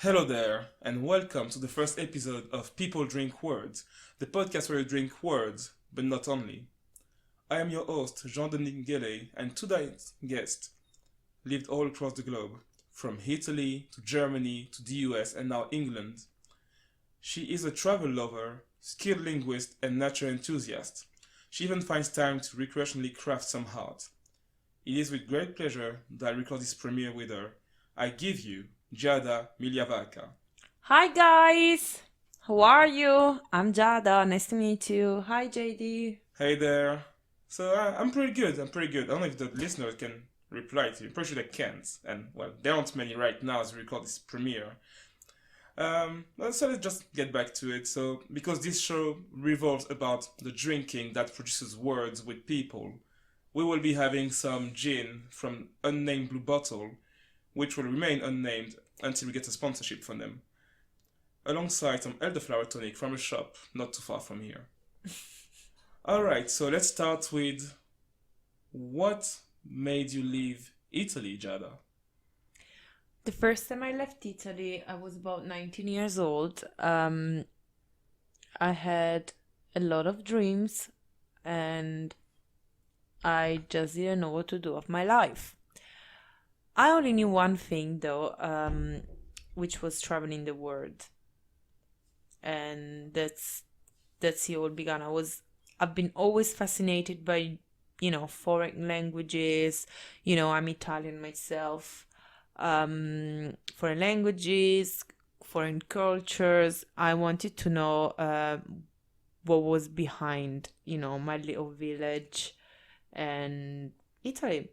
Hello there, and welcome to the first episode of People Drink Words, the podcast where you drink words, but not only. I am your host, jean-dominique, and today's guest lived all across the globe, from Italy to Germany to the US and now England. She is a travel lover, skilled linguist, and nature enthusiast. She even finds time to recreationally craft some art. It is with great pleasure that I record this premiere with her. I give you Giada Migliavacca. Hi guys, how are you? I'm Giada. Nice to meet you. Hi JD. Hey there. I'm pretty good. I don't know if the listeners can reply to you. I'm pretty sure they can't. And well, there aren't many right now as we record this premiere. So let's just get back to it. So because this show revolves about the drinking that produces words with people, we will be having some gin from unnamed blue bottle, which will remain unnamed until we get a sponsorship from them, alongside some elderflower tonic from a shop not too far from here. Alright, so let's start with what made you leave Italy, Giada? The first time I left Italy, I was about 19 years old. I had a lot of dreams and I just didn't know what to do with my life. I only knew one thing though, which was traveling the world. And that's the all began. I've been always fascinated by, foreign languages. I'm Italian myself. Foreign languages, foreign cultures. I wanted to know what was behind, my little village and Italy.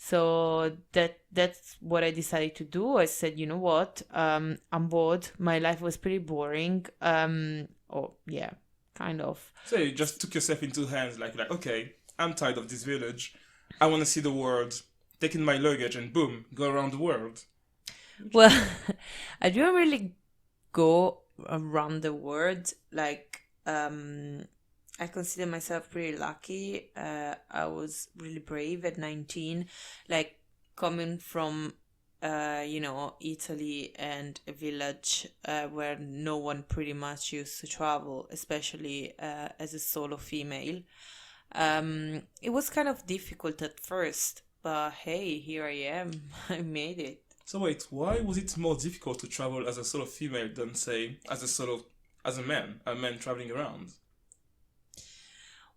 So that's what I decided to do. I said, you know what? I'm bored. My life was pretty boring. Yeah, kind of. So you just took yourself into hands, like okay, I'm tired of this village. I want to see the world. Taking my luggage and boom, go around the world. Well, I didn't really go around the world. I consider myself pretty lucky. I was really brave at 19, coming from, Italy and a village where no one pretty much used to travel, especially as a solo female. It was kind of difficult at first, but hey, here I am. I made it. So wait, why was it more difficult to travel as a solo female than say as a man traveling around?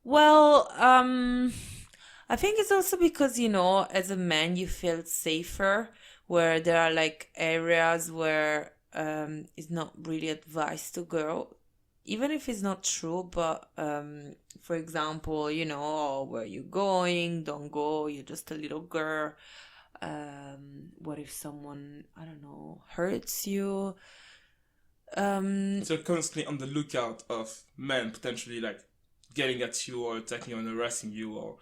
Well, I think it's also because, as a man, you feel safer, where there are areas where it's not really advised to go, even if it's not true. But for example, "Oh, where you going? Don't go. You're just a little girl. What if someone, I don't know, hurts you?" So you're constantly on the lookout of men potentially getting at you or attacking you and harassing you or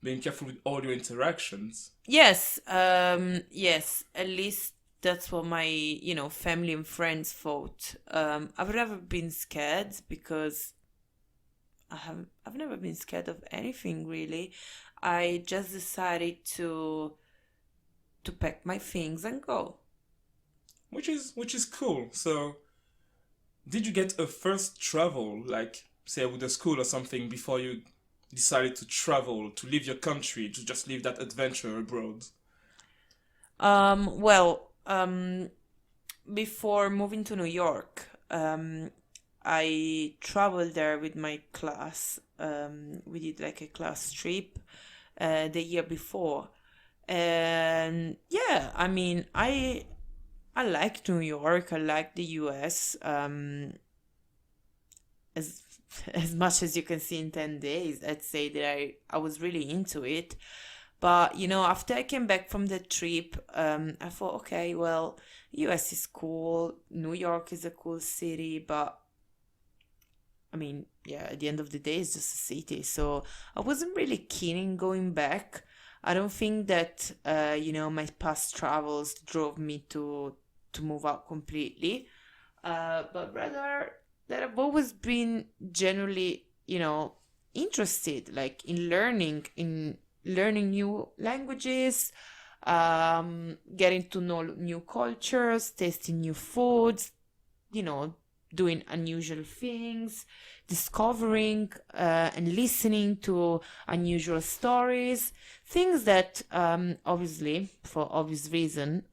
being careful with all your interactions. Yes, yes, at least that's what my, family and friends thought. I've never been scared because I've never been scared of anything really. I just decided to pack my things and go. Which is cool. So did you get a first travel, say with a school or something, before you decided to travel, to leave your country, to just live that adventure abroad? Well, before moving to New York, I traveled there with my class. We did a class trip the year before. And yeah, I mean, I like New York. I like the US. As as much as you can see in 10 days, I'd say that I was really into it. But after I came back from the trip, I thought, okay, well, US is cool, New York is a cool city, but I mean, yeah, at the end of the day, it's just a city. So I wasn't really keen in going back. I don't think that my past travels drove me to move out completely, but rather that I've always been generally, interested, in learning new languages, getting to know new cultures, tasting new foods, you know, doing unusual things, discovering and listening to unusual stories, things that obviously, for obvious reasons,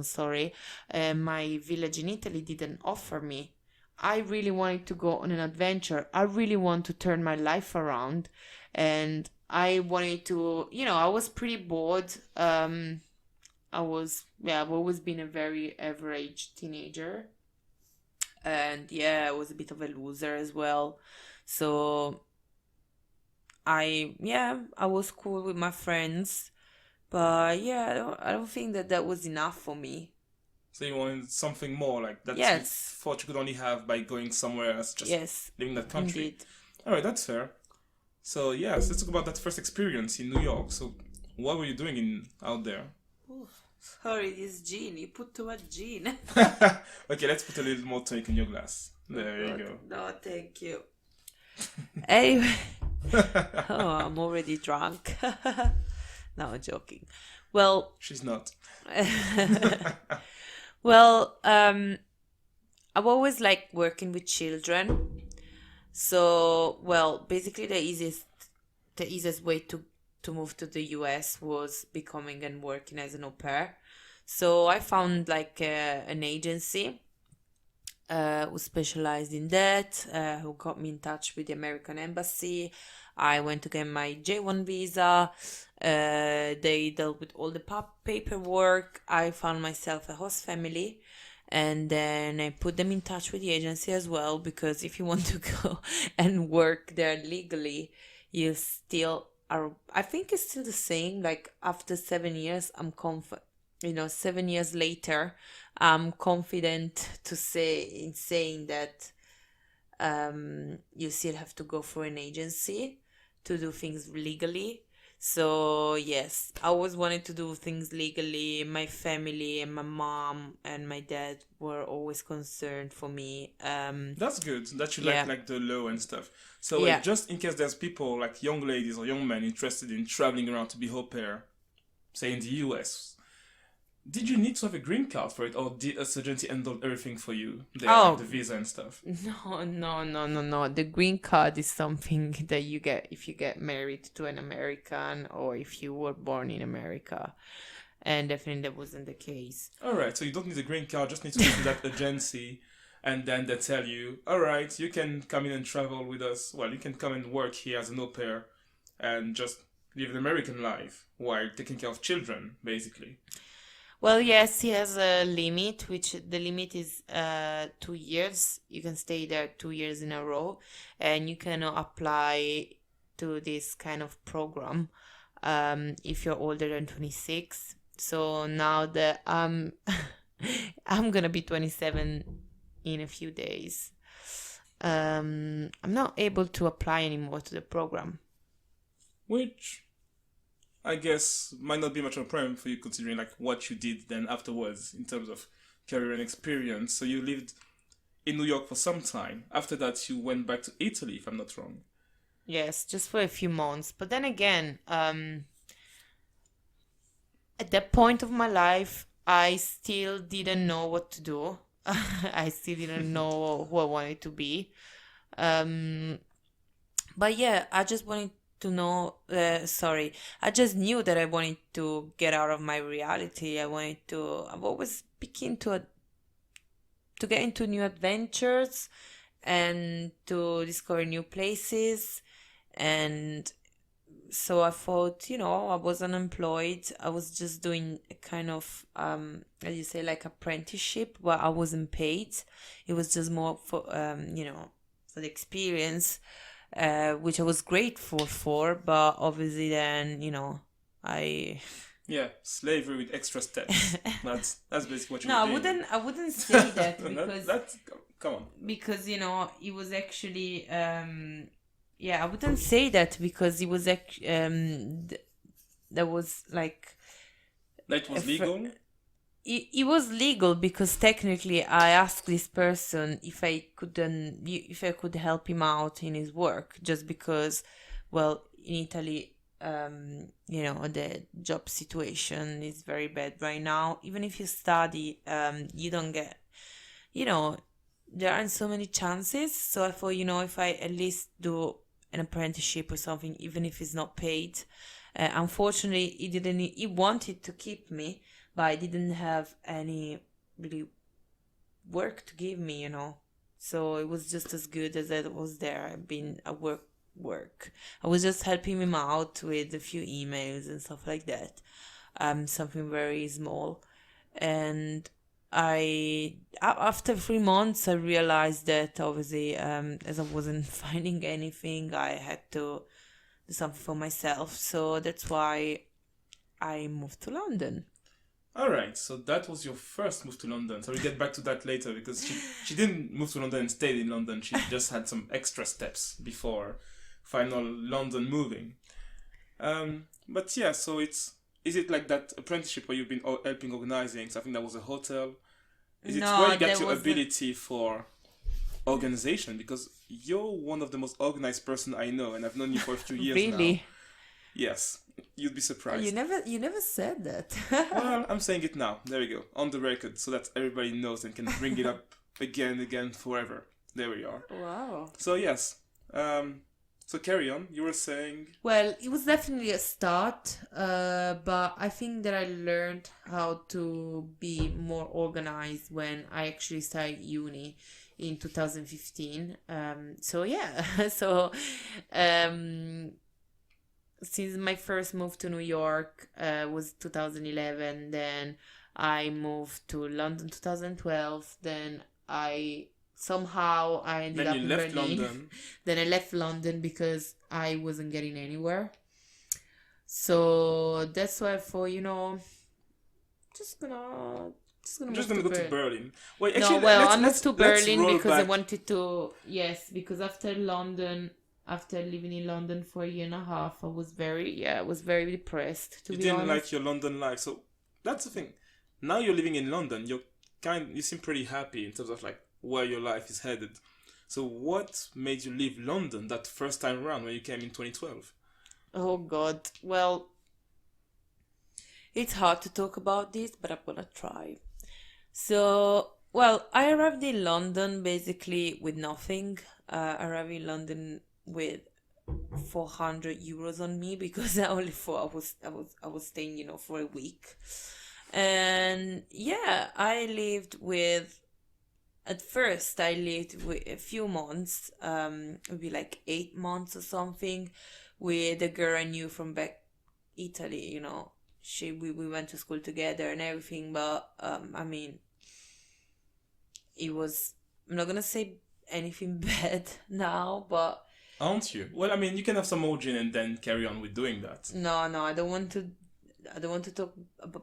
sorry, my village in Italy didn't offer me. I really wanted to go on an adventure. I really want to turn my life around, and I wanted to, I was pretty bored. I've always been a very average teenager. And yeah, I was a bit of a loser as well. So I was cool with my friends. But yeah, I don't think that was enough for me. So you wanted something more like that you Yes, thought you could only have by going somewhere else, just yes, living that country. indeed. All right, that's fair. So yes, let's talk about that first experience in New York. So what were you doing out there? Ooh, sorry, this gin. You put too much gin. Okay, let's put a little more tonic in your glass. There you God, go. no, thank you. Anyway, oh, I'm already drunk. No, I'm joking. Well, She's not. well, I've always liked working with children. So, well, basically the easiest way to move to the US was becoming and working as an au pair. So I found like an agency who specialized in that, who got me in touch with the American Embassy. I went to get my J1 visa. They dealt with all the paperwork. I found myself a host family. And then I put them in touch with the agency as well, because if you want to go and work there legally, you still are. I think it's still the same. Like after 7 years, 7 years later, I'm confident to say in saying that you still have to go for an agency to do things legally. So yes, I always wanted to do things legally. My family and my mom and my dad were always concerned for me. That's good. That you Yeah, like the law and stuff. So yeah. just in case there's people like young ladies or young men interested in traveling around to be au pair, say in the US, did you need to have a green card for it, or did a agency handle everything for you there, like the Oh, visa and stuff? no, no, no, no, no. The green card is something that you get if you get married to an American or if you were born in America. And definitely that wasn't the case. All right, so you don't need a green card, just need to go to that agency, and then they tell you, all right, you can come in and travel with us. Well, you can come and work here as an au pair, and just live an American life while taking care of children, basically. Well, yes, he has a limit, which the limit is 2 years. You can stay there 2 years in a row, and you can apply to this kind of program if you're older than 26. So now that I'm gonna be 27 in a few days, I'm not able to apply anymore to the program. Which I guess might not be much of a problem for you considering like what you did then afterwards in terms of career and experience. So you lived in New York for some time. After that, you went back to Italy, if I'm not wrong. Yes, just for a few months. But then again, at that point of my life, I still didn't know what to do. I still didn't know who I wanted to be. Um, but yeah, I just wanted to know. Sorry, I just knew that I wanted to get out of my reality. I've always been keen to get into new adventures and to discover new places. And so I thought, I was unemployed. I was just doing a kind of, as you say, like apprenticeship, where I wasn't paid. It was just more for the experience, which I was grateful for. But obviously, then, I Yeah, slavery with extra steps. That's basically what you no, were I doing. wouldn't. I wouldn't say that because That's come on. it was actually yeah, I wouldn't say that because it was that was like That a was fr- legal. it was legal because technically I asked this person if I could help him out in his work, just because, well, in Italy the job situation is very bad right now. Even if you study, you don't get, you know, there aren't so many chances. So I thought, if I at least do an apprenticeship or something, even if it's not paid. Unfortunately, he wanted to keep me, but I didn't have any really work to give me, So it was just as good as I was there. I've been at work. I was just helping him out with a few emails and stuff like that. Something very small. And after 3 months, I realized that obviously, as I wasn't finding anything, I had to do something for myself. So that's why I moved to London. All right, so that was your first move to London. So we'll get back to that later because she didn't move to London and stayed in London. She just had some extra steps before final London moving. But yeah, so is it like that apprenticeship where you've been helping organizing? So I think that was a hotel. Is it where you get your ability for organization? Because you're one of the most organized person I know, and I've known you for a few years now. Really? Yes, you'd be surprised. You never said that. Well, I'm saying it now. There we go, on the record, so that everybody knows and can bring it up again, forever. There we are. Wow. So yes, so carry on. You were saying. Well, it was definitely a start, but I think that I learned how to be more organized when I actually started uni in 2015. So yeah, since my first move to New York was 2011, then I moved to London 2012, then I ended up in Berlin. London. Then I left London because I wasn't getting anywhere. So that's why I thought, just gonna go to Berlin. Wait, actually, I moved to Berlin because I wanted to. Yes, because after living in London for a year and a half, I was very depressed, to be honest. You didn't like your London life, so that's the thing. Now you're living in London, you seem pretty happy in terms of like where your life is headed. So what made you leave London that first time around when you came in 2012? Oh God, well, it's hard to talk about this, but I'm gonna try. So, well, I arrived in London basically with nothing. I arrived in London with 400 euros on me because I only thought I was staying, for a week. And yeah, at first I lived with a few months, maybe like 8 months or something, with a girl I knew from back Italy, we went to school together and everything, but it was, I'm not gonna say anything bad now, but aren't you? Well, you can have some origin and then carry on with doing that. No, I don't want to talk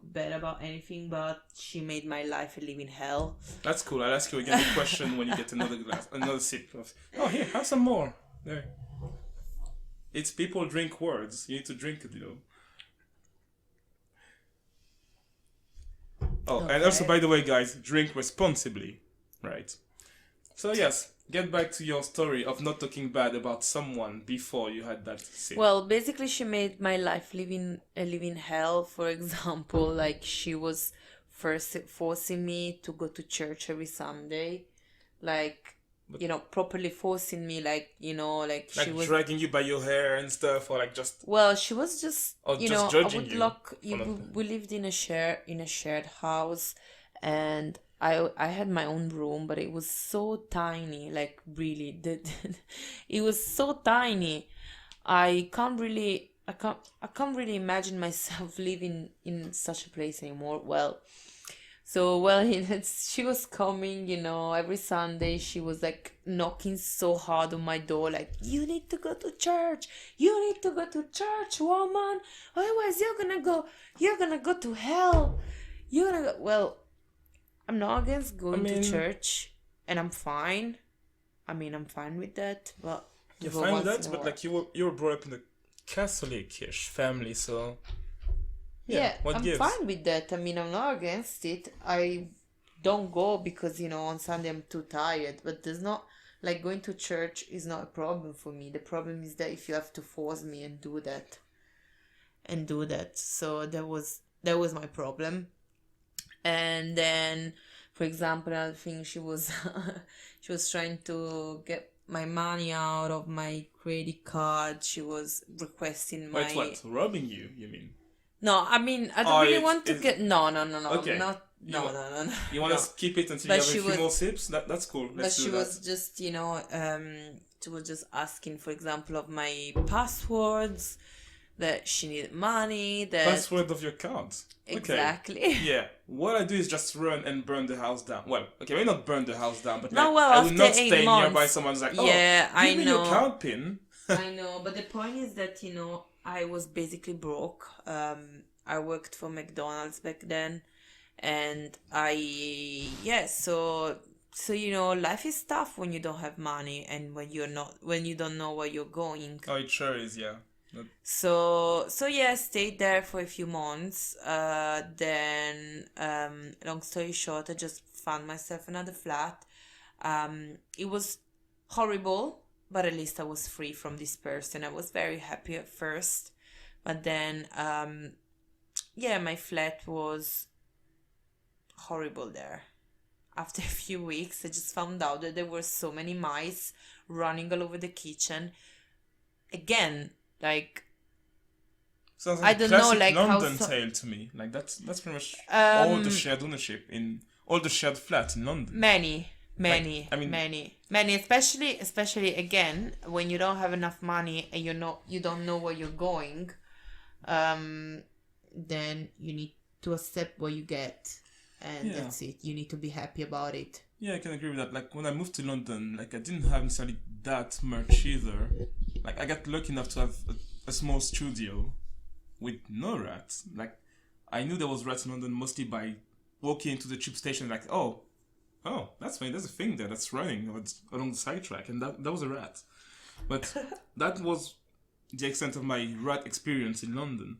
bad about anything, but she made my life a living hell. That's cool. I'll ask you again the question when you get another sip of. Oh, here, have some more. There. It's people drink words. You need to drink it, Oh, okay. And also, by the way, guys, drink responsibly, right? So yes, get back to your story of not talking bad about someone before you had that sip. Well, basically, she made my life a living hell. For example, like she was first forcing me to go to church every Sunday, properly forcing me, she was dragging you by your hair and stuff, or like just. Well, she was just, just judging we lived in a shared house, and I had my own room, but it was so tiny, like really, it was so tiny. I can't really imagine myself living in such a place anymore. She was coming, every Sunday. She was like knocking so hard on my door, like, you need to go to church, woman, otherwise you're gonna go to hell, I'm not against going to church, and I'm fine. I'm fine with that, but you're fine with that, but like you were brought up in a Catholic-ish family, so. Yeah, I'm fine with that. I'm not against it. I don't go because, on Sunday I'm too tired. But there's not, like, going to church is not a problem for me. The problem is that if you have to force me and do that. and do that. So that was my problem. And then, for example, another thing, she was she was trying to get my money out of my credit card. She was requesting Wait, my what? Robbing you? You mean? no, I mean, I don't Oh, really want to it's get no, okay. not You no, wa- no, no, no, you want no. to keep it until But you have she a few was, more sips? That's cool. but Let's she do that. was just, she was just asking, for example, of my passwords, that she needed money, that Password of your card. Okay. exactly. Yeah. What I do is just run and burn the house down. Well, okay, maybe not burn the house down, but No, like well, I will after not 8 stay nearby months, someone's like, oh, yeah, I give me your know. card pin. I know, but the point is that, I was basically broke. I worked for McDonald's back then, and yeah, so life is tough when you don't have money and when you don't know where you're going. Oh, it sure is, yeah. So yeah, I stayed there for a few months. Then, long story short, I just found myself another flat. It was horrible, but at least I was free from this person. I was very happy at first, but then, yeah, my flat was horrible there. After a few weeks, I just found out that there were so many mice running all over the kitchen. Again, like, Sounds I like a don't know, classic like how London tale to me. Like that's pretty much all the shared ownership in all the shared flats in London. many, I mean- many, especially again when you don't have enough money and you don't know where you're going, then you need to accept what you get, and Yeah. that's it. You need to be happy about it. Yeah, I can agree with that. Like when I moved to London, like I didn't have necessarily that much either. Like I got lucky enough to have a small studio with no rats. Like I knew there was rats in London mostly by walking into the tube station. Like oh, that's fine. There's a thing there that's running along the side track, and that was a rat. But that was the extent of my rat experience in London.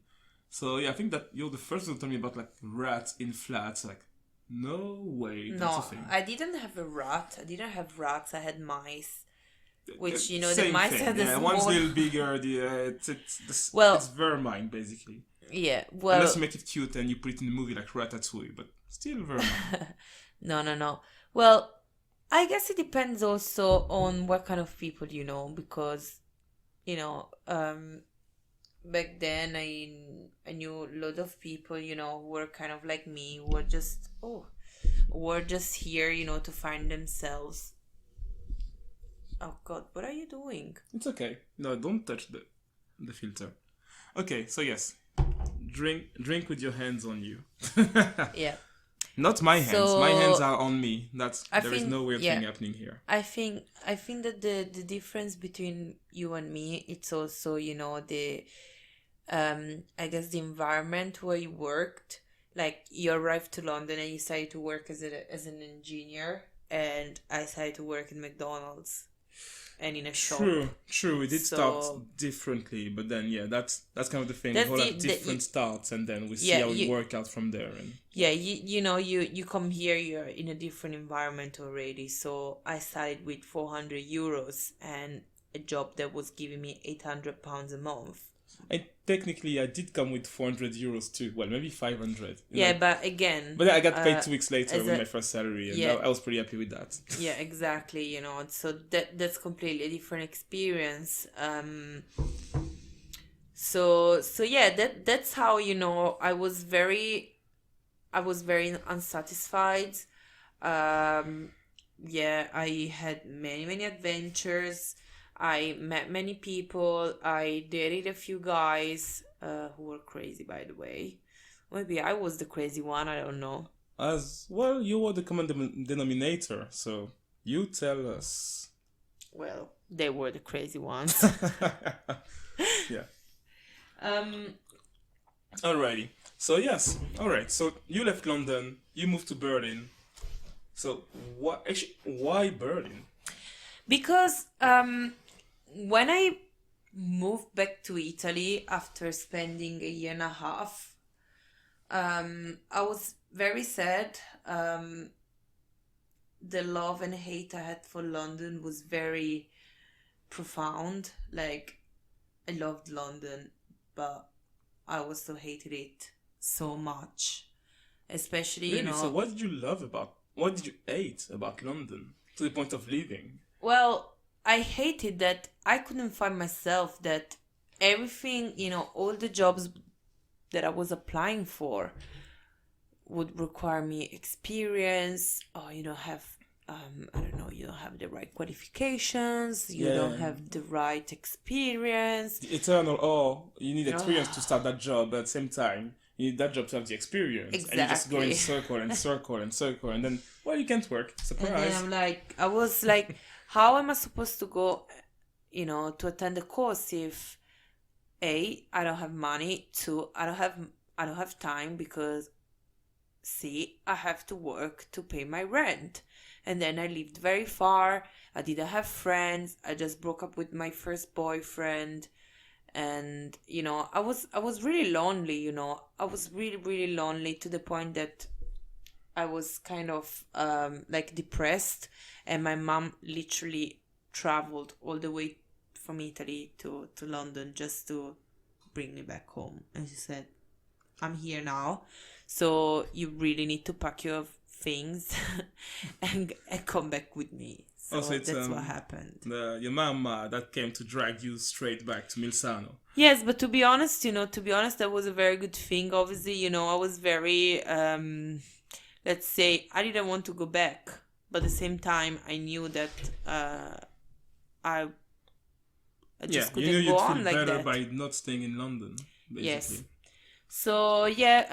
So yeah, I think that you're the first one to tell me about like rats in flats. Like no way, that's No, a thing. I didn't have a rat. I didn't have rats. I had mice, which the Same mice thing. had a Yeah, small. one's a little bigger. Well, it's vermine basically. yeah. Well, Unless you make it cute and you put it in the movie like Ratatouille, but still vermine. no. Well, I guess it depends also on what kind of people you know, because back then I knew a lot of people, who were kind of like me, who were just here, to find themselves. Oh God, what are you doing? It's okay. No, don't touch the filter. Okay, so yes, drink with your hands on you. Yeah. Not my hands. So, My hands are on me. There is think- no weird yeah. thing happening here. I think that the difference between you and me, it's also, the I guess the environment where you worked. Like you arrived to London and you started to work as an engineer, and I started to work in McDonald's and in a shop. True. We did So- start differently, but then yeah, that's kind of the thing. We That's all the- have the- different starts, and then we see Yeah, how we you- work out from there. And Yeah, you come here, you're in a different environment already. So I started with €400 and a job that was giving me £800 a month. technically, I did come with €400 too. Well, maybe 500. Yeah, Like, but again, but then I got paid 2 weeks later as with a- my first salary, and yeah. I was pretty happy with that. yeah, exactly. So that's completely a different experience. So yeah, that's how I was very unsatisfied. Yeah, I had many adventures. I met many people. I dated a few guys who were crazy, by the way. Maybe I was the crazy one. I don't know. As well, you were the common denominator, so you tell us. Well, they were the crazy ones. Yeah. Alrighty. So yes. Alright. So you left London. You moved to Berlin. So why Berlin? Because when I moved back to Italy after spending a year and a half, I was very sad. The love and hate I had for London was very profound. Like, I loved London, but I also hated it so much. Especially, Really? So what did you love about, what did you hate about London to the point of leaving? well, I hated that I couldn't find myself, that everything, all the jobs that I was applying for would require me experience, or you don't have, I don't know, you don't have the right qualifications, you don't have the right experience. The eternal, oh, you need experience to start that job, but at the same time, you need that job to have the experience. Exactly. And you just go in circle and circle and circle, and then, well, you can't work. Surprise. And then I was like, how am I supposed to go, to attend a course if A, I don't have money, 2, I don't have time, because C, I have to work to pay my rent. And then I lived very far. I didn't have friends. I just broke up with my first boyfriend. And, I was really lonely, I was really, really lonely, to the point that I was kind of depressed. And my mom literally traveled all the way from Italy to London just to bring me back home. And she said, I'm here now, so you really need to pack your things and come back with me. So that's what happened. Your mama that came to drag you straight back to Milsano. Yes, but to be honest, that was a very good thing. Obviously, I was very, let's say, I didn't want to go back. But at the same time, I knew that I just couldn't go on like that. You knew you'd feel better by not staying in London, basically. Yes. So, yeah.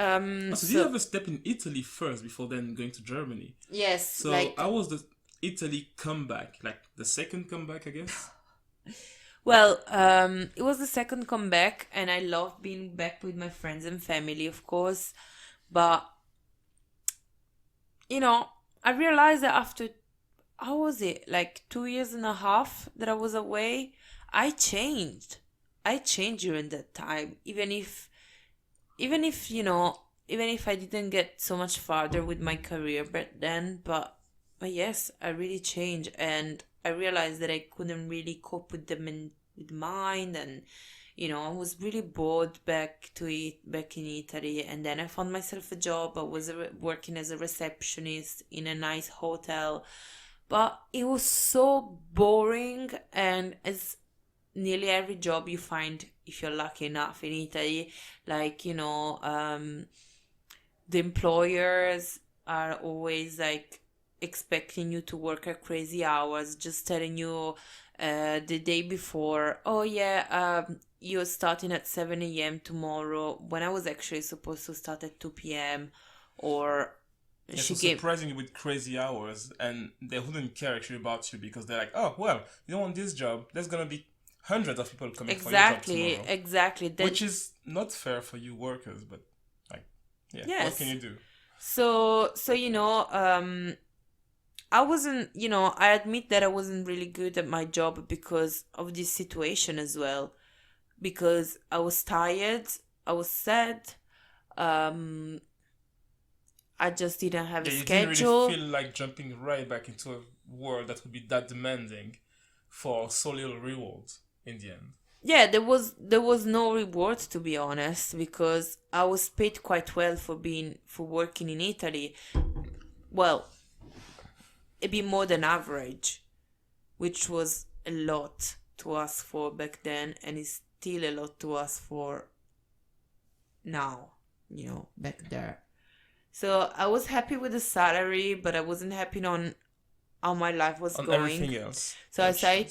So did you have a step in Italy first before then going to Germany? Yes. So how was the Italy comeback? Like the second comeback, I guess? Well, it was the second comeback, and I loved being back with my friends and family, of course. But, I realized that after, how was it, 2.5 years that I was away, I changed. I changed during that time, even if I didn't get so much farther with my career back then, but yes, I really changed, and I realized that I couldn't really cope with with mine, and I was really bored back in Italy. And then I found myself a job. I was working as a receptionist in a nice hotel, but it was so boring, and as nearly every job you find, if you're lucky enough in Italy, the employers are always expecting you to work at crazy hours, just telling you the day before, oh yeah, you're starting at 7 a.m. tomorrow, when I was actually supposed to start at 2 p.m. Or surprising you with crazy hours, and they wouldn't care actually about you, because they're like, oh well, you don't want this job, there's gonna be hundreds of people coming for your job tomorrow. Exactly. Which is not fair for you workers, but yes. What can you do? So I wasn't, I admit that I wasn't really good at my job because of this situation as well. Because I was tired, I was sad, I just didn't have a schedule. You didn't really feel like jumping right back into a world that would be that demanding for so little reward in the end. Yeah, there was no reward, to be honest, because I was paid quite well for working in Italy. Well, a bit more than average, which was a lot to ask for back then, and is still a lot to ask for now, back there. So I was happy with the salary, but I wasn't happy on how my life was going. Everything else. So I started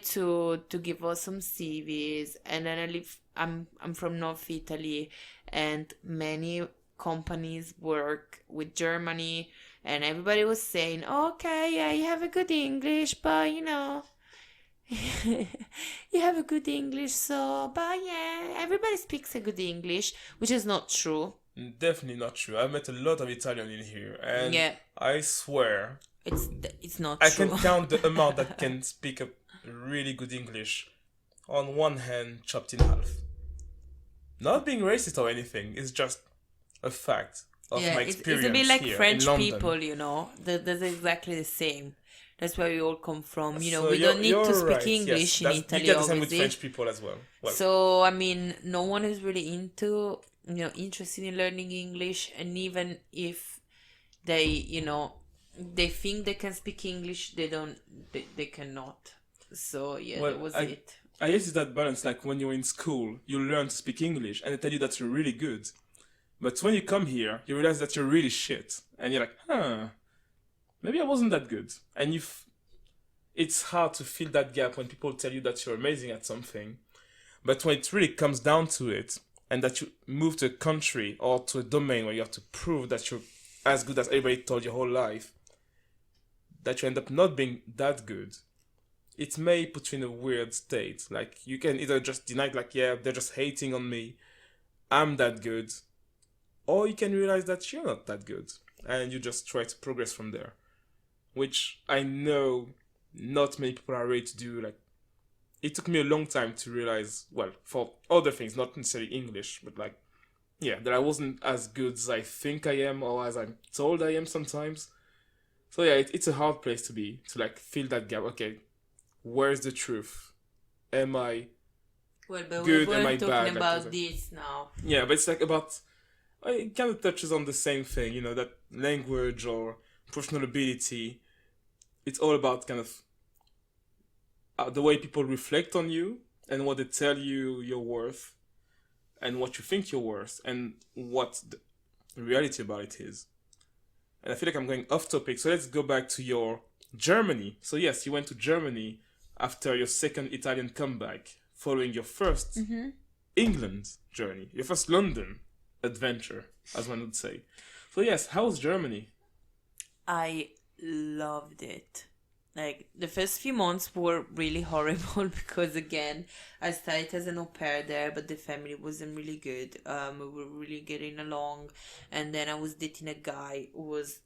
to give us some CVs, and then I'm from North Italy, and many companies work with Germany, and everybody was saying, okay, yeah, you have a good English, but you have a good English, but yeah, everybody speaks a good English, which is not true. Definitely not true. I've met a lot of Italian in here, and I swear it's not I true. can count the amount that can speak a really good English on one hand, chopped in half. Not being racist or anything, it's just a fact of my experience. It's a bit like here French in London. people, That's exactly the same. That's where we all come from. So We don't need you're to speak right. Yes, English in that's you Italy, get the same with obviously. French people as well. Well, So, I mean, no one is really interested in learning English, and even if they think they can speak English, they cannot. So, yeah, that was it. I guess it's that balance. Like when you're in school, you learn to speak English, and they tell you that you're really good. But when you come here, you realize that you're really shit, and you're like, maybe I wasn't that good. And it's hard to fill that gap when people tell you that you're amazing at something. But when it really comes down to it, and that you move to a country or to a domain where you have to prove that you're as good as everybody told your whole life, that you end up not being that good, it may put you in a weird state. Like, you can either just deny it, like, yeah, they're just hating on me, I'm that good, or you can realize that you're not that good, and you just try to progress from there. Which I know not many people are ready to do. Like, it took me a long time to realize, well, for other things, not necessarily English, but like, yeah, that I wasn't as good as I think I am, or as I'm told I am sometimes. So yeah, it's a hard place to be, to like fill that gap. Okay, where's the truth? Am I Well, but good? we Am I weren't bad? talking Like, about this now. yeah, but it's like about, it kind of touches on the same thing, that language or professional ability. It's all about kind of the way people reflect on you and what they tell you you're worth and what you think you're worth and what the reality about it is. And I feel like I'm going off topic, so let's go back to your Germany. So yes, you went to Germany after your second Italian comeback, following your first England journey, your first London adventure, as one would say. So yes, how was Germany? I loved it. Like, the first few months were really horrible because, again, I started as an au pair there, but the family wasn't really good. We were really getting along, and then I was dating a guy who was,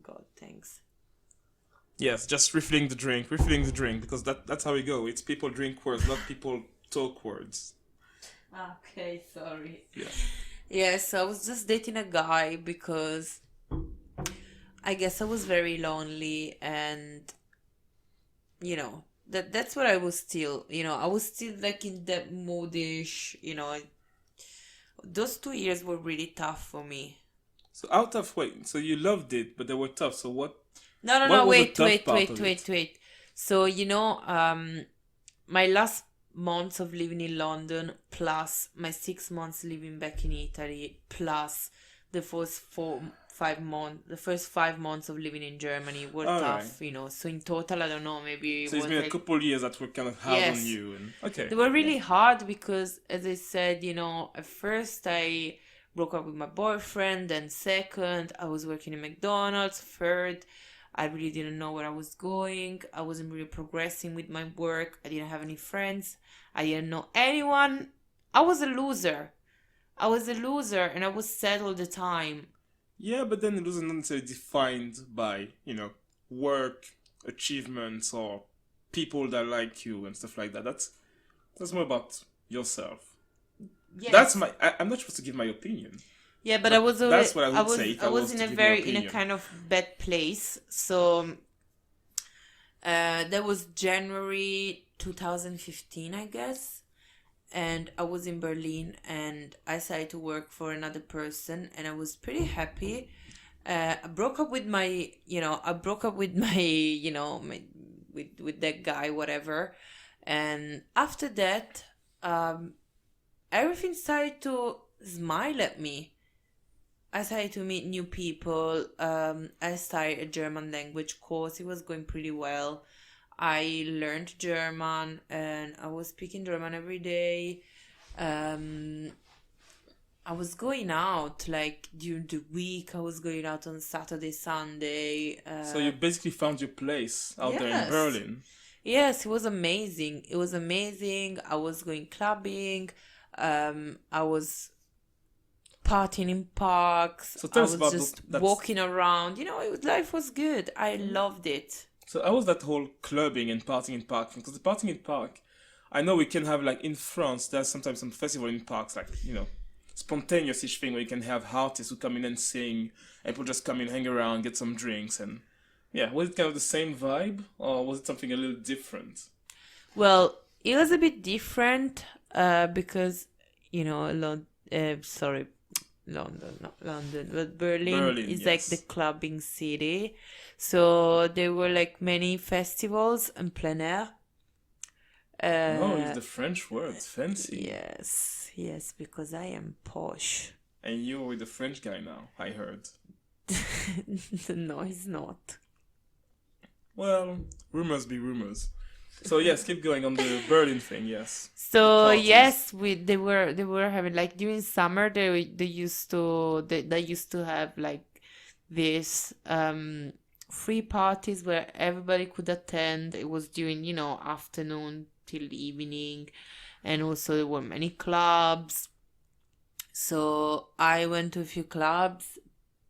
God, thanks. Yes, just refilling the drink, because that's how we go. It's people drink words, not people talk words. Okay, sorry. Yeah. Yeah, so I was just dating a guy because I guess I was very lonely, and that's what I was still, I was still like in that moodish, those 2 years were really tough for me. So out of wait, so you loved it, but they were tough. So what? No, what was the wait, tough part of it? wait. So, my last months of living in London, plus my 6 months living back in Italy, plus the first 5 months of living in Germany were tough, So in total, I don't know, maybe So it's been a couple of years that were kind of hard on you, and okay. They were really hard because, as I said, at first I broke up with my boyfriend, then second, I was working in McDonald's, third, I really didn't know where I was going. I wasn't really progressing with my work. I didn't have any friends. I didn't know anyone. I was a loser, and I was sad all the time. Yeah, but then it wasn't necessarily defined by, work, achievements, or people that like you and stuff like that. That's more about yourself. Yes. I'm not supposed to give my opinion. Yeah, but I was already, that's what I would say if I was in to a give very my in a opinion. kind of bad place. So that was January 2015, I guess. And I was in Berlin, and I started to work for another person, and I was pretty happy. I broke up with my, with that guy, whatever. And after that, everything started to smile at me. I started to meet new people. I started a German language course. It was going pretty well. I learned German, and I was speaking German every day. I was going out like during the week. I was going out on Saturday, Sunday. So you basically found your place out there in Berlin. Yes, it was amazing. I was going clubbing. I was partying in parks. So tell I us was about just walking around. Life was good. I loved it. So how was that whole clubbing and partying in park? Because the partying in park, I know we can have, like, in France, there's sometimes some festival in parks, like, spontaneous-ish thing where you can have artists who come in and sing, and people just come in, hang around, get some drinks, and yeah, was it kind of the same vibe, or was it something a little different? Well, it was a bit different because, sorry, London, not London, but Berlin Berlin, is like the yes. clubbing city. So there were like many festivals and plein air. Oh, it's Uh, the French word, fancy. yes, because I am posh. And you're with the French guy now, I heard. No, it's not. Well, rumors be rumors. So yes, keep going on the Berlin thing, yes. The So parties. yes, they were having like during summer they used to have like this free parties where everybody could attend. It was during, afternoon till evening, and also there were many clubs. So I went to a few clubs,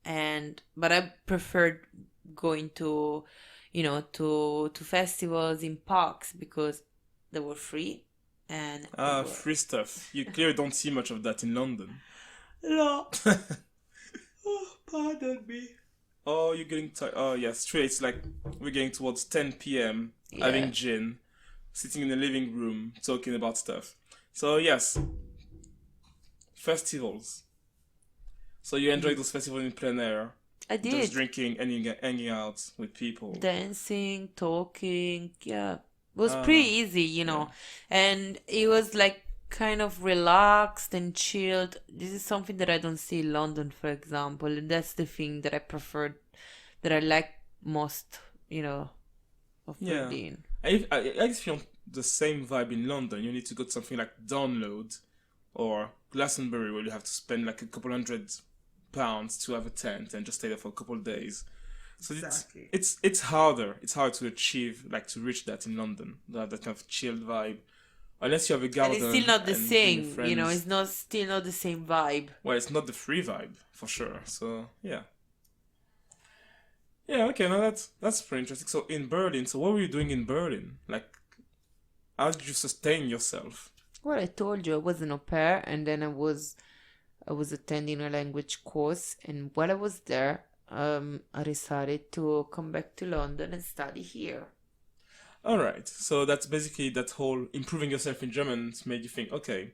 but I preferred going to, to festivals in parks because they were free and they Ah, were. free stuff. You clearly don't see much of that in London. No. Oh, pardon me. Oh, you're getting tired. Oh, yes, true. It's like we're getting towards 10 p.m., Yeah, having gin, sitting in the living room, talking about stuff. So, yes, festivals. So, you enjoy those festivals in plein air, I just did. drinking and hanging out with people. Dancing, talking, yeah. It was pretty Ah, easy, yeah. and it was like kind of relaxed and chilled. This is something that I don't see in London, for example, and that's the thing that I prefer, that I like most, of Yeah. Berlin. If you want the same vibe in London, you need to go to something like Download or Glastonbury, where you have to spend like a couple £100 to have a tent and just stay there for a couple of days. So Exactly. it's harder. It's hard to achieve, like to reach that in London. That kind of chilled vibe. Unless you have a And it's still garden not the and bring same, friends. it's not still not the same vibe. Well, it's not the free vibe for sure. So yeah. Yeah, okay, now that's pretty interesting. So in Berlin, so what were you doing in Berlin? Like, how did you sustain yourself? Well, I told you I was an au pair, and then I was attending a language course, and while I was there, I decided to come back to London and study here. All right, so that's basically that whole improving yourself in German made you think, okay,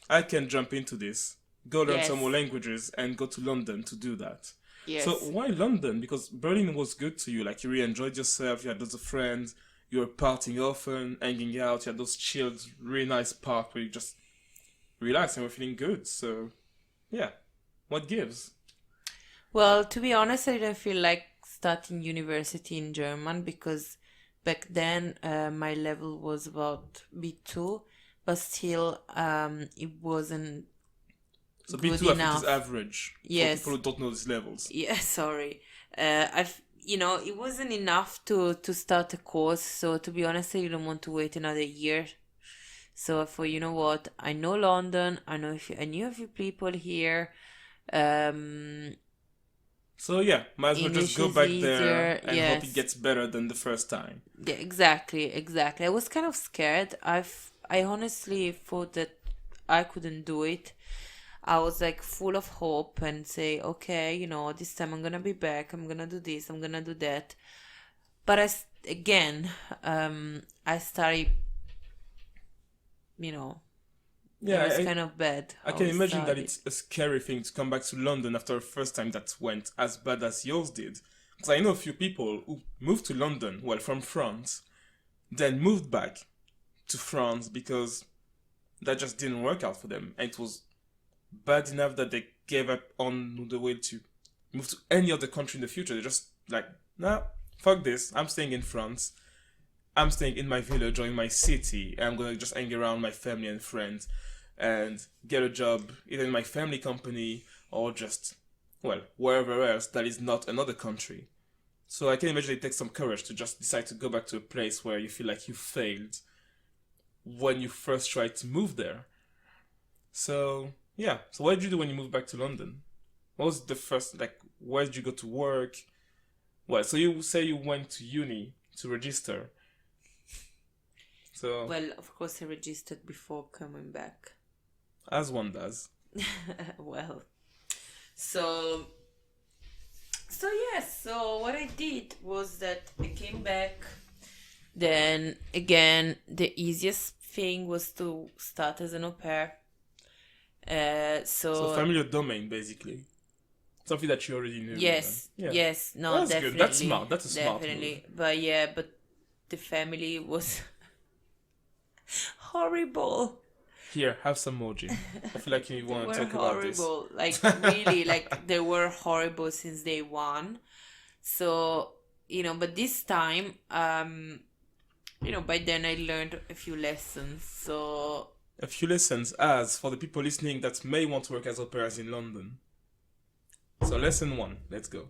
I can jump into this, go learn some more Yes, languages, and go to London to do that. So yes. why London? Because Berlin was good to you. Like you really enjoyed yourself. You had lots of friends. You were partying often, hanging out. You had those chilled, really nice park where you just relax and were feeling good. So yeah, what gives? Well, to be honest, I didn't feel like starting university in German because back then my level was about B2, but still it wasn't So good B2, I think, is enough. average for people Yes, who don't know these levels. yeah, sorry. It wasn't enough to start a course. So to be honest, I didn't want to wait another year. So I thought, you know what? I know London. I knew a few people here. Um, So yeah, might as well just English go is back there easier. and hope it Yes. gets better than the first time. Yeah, exactly, exactly. I was kind of scared. I honestly thought that I couldn't do it. I was like full of hope and say, okay, this time I'm gonna be back. I'm gonna do this. I'm gonna do that. But again, I started, you know, it Yeah, was kind of bad I how can it imagine that started. it's a scary thing to come back to London after a first time that went as bad as yours did. Because I know a few people who moved to London, well, from France, then moved back to France because that just didn't work out for them. And it was bad enough that they gave up on the way to move to any other country in the future. They're just like, nah, fuck this. I'm staying in France. I'm staying in my village or in my city. And I'm gonna just hang around my family and friends and get a job either in my family company or just, well, wherever else that is not another country. So I can imagine it takes some courage to just decide to go back to a place where you feel like you failed when you first tried to move there. So yeah. So what did you do when you moved back to London? What was the first like? Where did you go to work? Well, so you say you went to uni to register. So Well, of course, I registered before coming back. as one does. Well, so So yes, so what I did was that I came back. Then again, the easiest thing was to start as an au pair. So familiar domain, basically. Something that you already knew. Yes, Yeah. yes, no, That's definitely. good. That's smart. That's a smart definitely. But yeah, but the family was horrible. Here, have some more gin. I feel like you want to talk about this. Horrible. Like really, like they were horrible since day one. So, but this time, by then I learned a few lessons. So a few lessons as for the people listening that may want to work as au pairs in London. So lesson 1, let's go.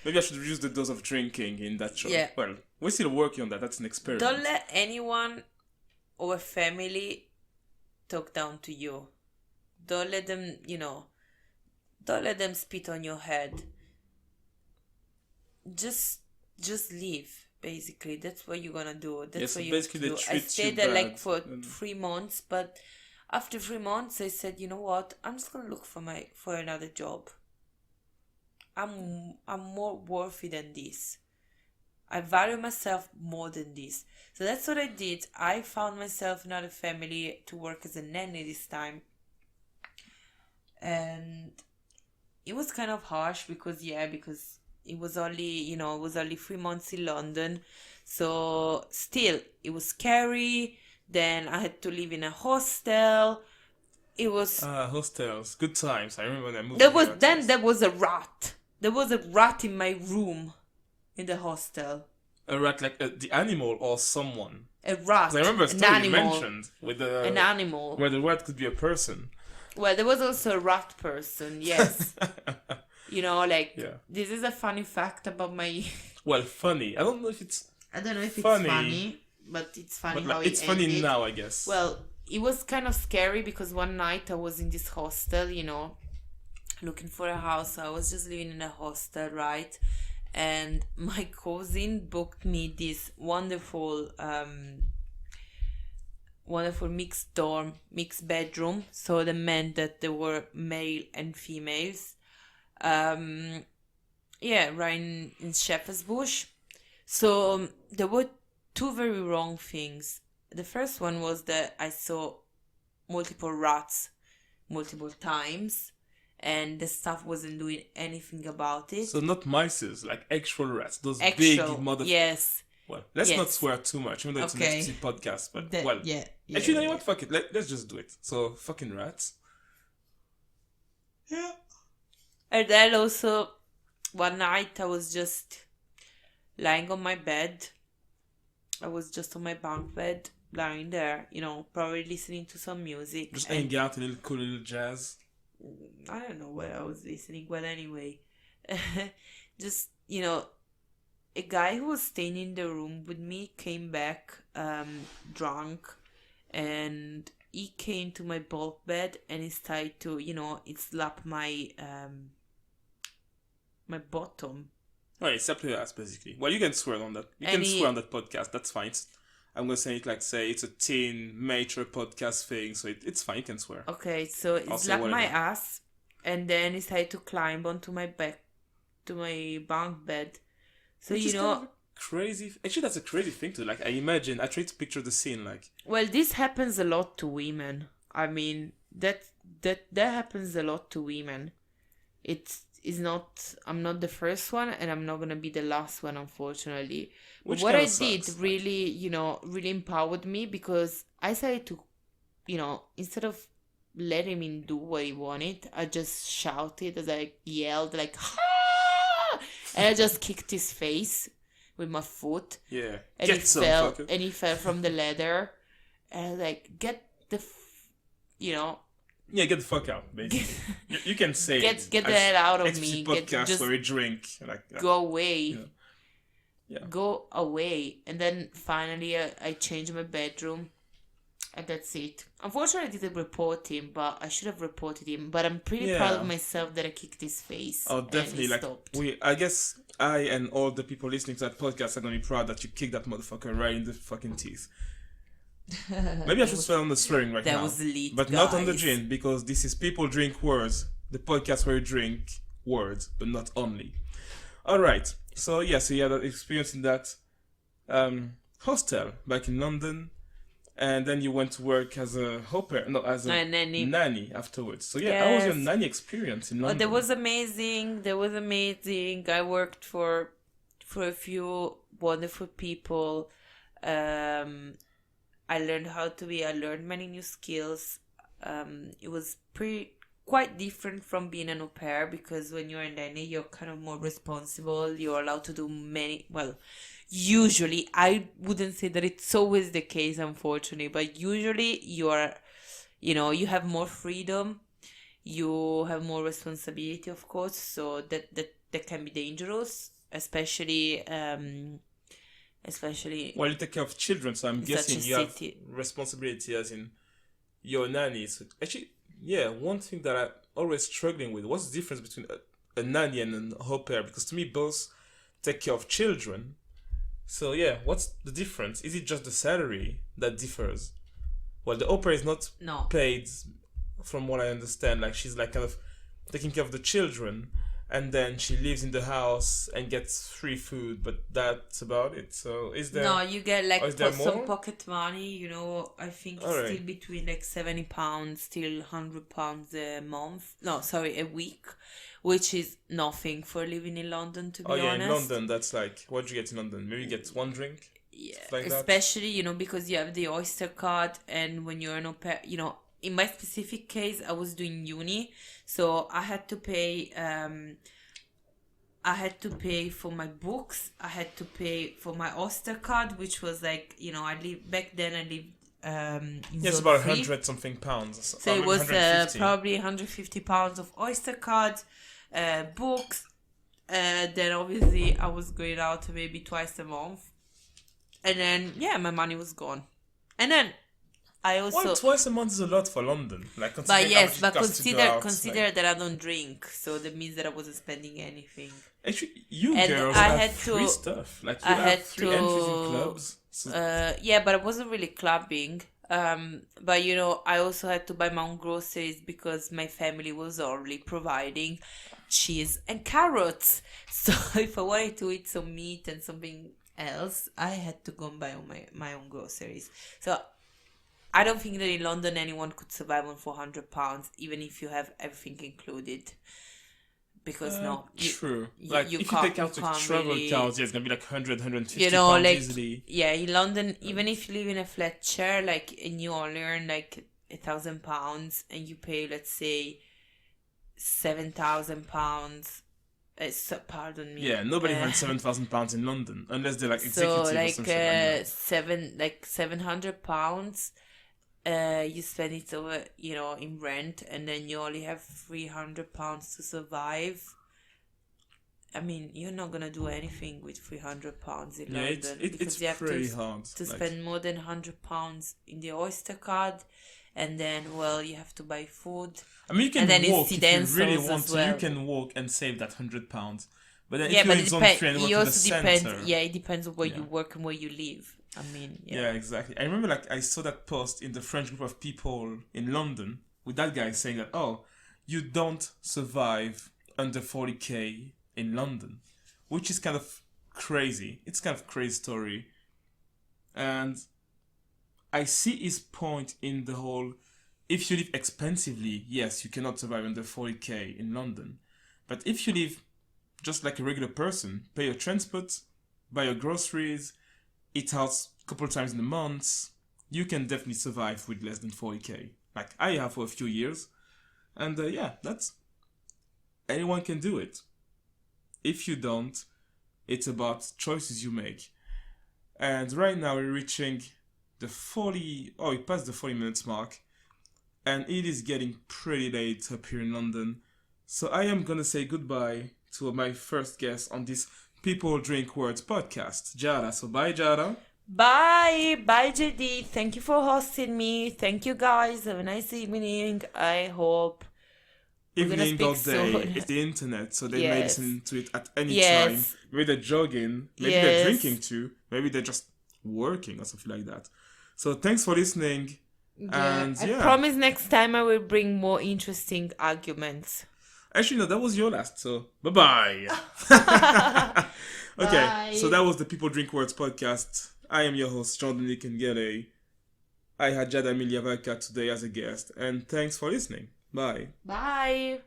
Maybe I should reduce the dose of drinking in that show. Yeah. Well, we're still working on that. That's an experiment. Don't let anyone or family talk down to you. Don't let them, don't let them spit on your head. Just leave. Basically, that's what you're gonna do. That's what you have to do. I stayed there like for 3 months, but after 3 months, I said, you know what? I'm just gonna look for another job. I'm more worthy than this. I value myself more than this. So that's what I did. I found myself another family to work as a nanny this time. And it was kind of harsh because it was only 3 months in London. So still, it was scary. Then I had to live in a hostel. It was... hostels. Good times. I remember when I moved there was a rat. There was a rat in my room in the hostel. A rat, like the animal or someone? A rat. I remember a story you mentioned with an animal. Where the rat could be a person. Well, there was also a rat person, yes. This is a funny fact about my... Well, funny. I don't know if it's funny, but it's funny how it's funny ended. Now, I guess. Well, it was kind of scary because one night I was in this hostel, looking for a house. I was just living in a hostel, right? And my cousin booked me this wonderful mixed bedroom. So that meant that there were male and females. Right in Shepherd's Bush. So there were 2 very wrong things. The first one was that I saw multiple rats multiple times, and the staff wasn't doing anything about it. So not mice, like actual rats, those big motherfuckers. Yes. Well, let's not swear too much, even though it's an explicit podcast. But actually, you know what? Fuck it. Let's just do it. So fucking rats. Yeah. And then also, one night I was just lying on my bed. I was just on my bunk bed, lying there, probably listening to some music. Just hanging out, a little cool little jazz. I don't know what I was listening, but anyway. Just, a guy who was staying in the room with me came back drunk, and he came to my bunk bed and he started to, it slapped my my bottom. Oh, it's up to your ass, basically. Well, you can swear on that. You can swear on that podcast. That's fine. I'm going to say it say it's a teen, mature podcast thing, so it's fine. You can swear. Okay, so it slapped my ass, and then he started to climb onto my back, to my bunk bed. So, Which is kind of crazy. Actually, that's a crazy thing to, I try to picture the scene, Well, this happens a lot to women. I mean, that happens a lot to women. I'm not the first one, and I'm not gonna be the last one, unfortunately. But what I did really, really empowered me, because I started to, instead of letting him do what he wanted, I just shouted, as I yelled, ah! And I just kicked his face with my foot. Yeah. And he fell from the ladder. And I was like, get the Yeah, get the fuck out, basically. You can say it. Get the hell out of me. Podcast where we drink. Go away. Yeah. Go away. And then finally I changed my bedroom. And that's it. Unfortunately, I didn't report him, but I should have reported him. But I'm pretty proud of myself that I kicked his face. Oh, definitely. I guess I and all the people listening to that podcast are going to be proud that you kicked that motherfucker right in the fucking teeth. Maybe I That should was swear on the swearing right that now. was lit, But not on the guys. gin, because this is People Drink Words, the podcast where you drink words, but not only. Alright, so yeah, so you had that experience in that hostel back in London, and then you went to work as a hopper, no, as a And then nanny afterwards. So yeah, how was your yes. nanny experience in Oh, London? that was amazing. That was amazing. I worked for a few wonderful people. I learned I learned many new skills. It was quite different from being an au pair, because when you're a nanny, you're kind of more responsible. You're allowed to do usually, I wouldn't say that it's always the case, unfortunately, but usually you have more freedom. You have more responsibility, of course, so that can be dangerous, especially Well, you take care of children, so I'm in such guessing a you have city. responsibility as in your nanny. So actually, yeah, one thing that I'm always struggling with, what's the difference between a nanny and an au pair? Because to me, both take care of children. So yeah, what's the difference? Is it just the salary that differs? Well, the au pair is not No. paid, from what I understand. Like, she's like kind of taking care of the children, and then she lives in the house and gets free food, but that's about it. So is there... No, you get like or is there some more? pocket money, I think it's Alright. still between like £70 till £100 a month. No, sorry, a week, which is nothing for living in London, to be Oh yeah, honest. in London, that's like, what do you get in London? Maybe you get one drink? Yeah, Stuff like that? especially, because you have the Oyster card, and when you're an au pair, in my specific case, I was doing uni, so I had to pay for my books. I had to pay for my Oyster card, which was like, I lived in Yes, zone about 3. 100 something pounds. So it was 150. probably £150 of Oyster card, books. Then obviously I was going out maybe twice a month, and then my money was gone. And then I also, Well, twice a month is a lot for London. Like, but considering how yes, much but it costs to go out, consider that I don't drink, so that means that I wasn't spending anything. Actually, you And girls I have had free to- stuff. Like, you I have had free to- entries in clubs. So, But I wasn't really clubbing. But I also had to buy my own groceries because my family was already providing cheese and carrots. So if I wanted to eat some meat and something else, I had to go and buy all my own groceries. So I don't think that in London anyone could survive on £400, even if you have everything included. Because true. you- Like, you if you can't- take out you the can't travel really- counts, yeah, it's gonna be like 100, 150 you know, pounds like easily. in London, even if you live in a flat chair, like in you only earn like £1,000, and you pay, let's say, £7,000. Pardon me. Yeah, nobody earns £7,000 in London unless they're like So executives or like some shit like that. £700. You spend it over, in rent, and then you only have £300 to survive. I mean, you're not gonna do anything with £300 in Yeah, London, it's because you have pretty hard. to Like, spend more than £100 in the Oyster card, and then you have to buy food. I mean, you can and then walk if you really incidentals want as to. well. You can walk and save that £100. But then Yeah, if you're but in zone 3 and work it in the also depends. center, Yeah, it depends on where Yeah. you work and where you live. I mean, yeah, exactly. I remember, like, I saw that post in the French group of people in London with that guy saying that, oh, you don't survive under 40k in London, which is kind of crazy. It's kind of a crazy story. And I see his point in the whole, if you live expensively, yes, you cannot survive under 40k in London. But if you live just like a regular person, pay your transport, buy your groceries, eat out a couple of times in the month, you can definitely survive with less than 40k. Like I have for a few years. And yeah, that's... anyone can do it. If you don't, it's about choices you make. And right now we're reaching the 40... oh, we passed the 40 minutes mark. And it is getting pretty late up here in London. So I am gonna say goodbye to my first guest on this People Drink Words podcast, Giada. So bye, Giada. Bye, JD. Thank you for hosting me. Thank you, guys. Have a nice evening. I hope we're gonna Evening all speak day. soon. It's the internet, so they may Yes. listen to it at any Yes. time. Maybe they're jogging, maybe they're Yes. drinking too, maybe they're just working or something like that. So thanks for listening. And I promise next time I will bring more interesting arguments. Actually, no, that was your last. So bye-bye. Okay, Bye. so that was the People Drink Words podcast. I am your host, jean-dominique and I had Giada Migliavacca today as a guest. And thanks for listening. Bye. Bye.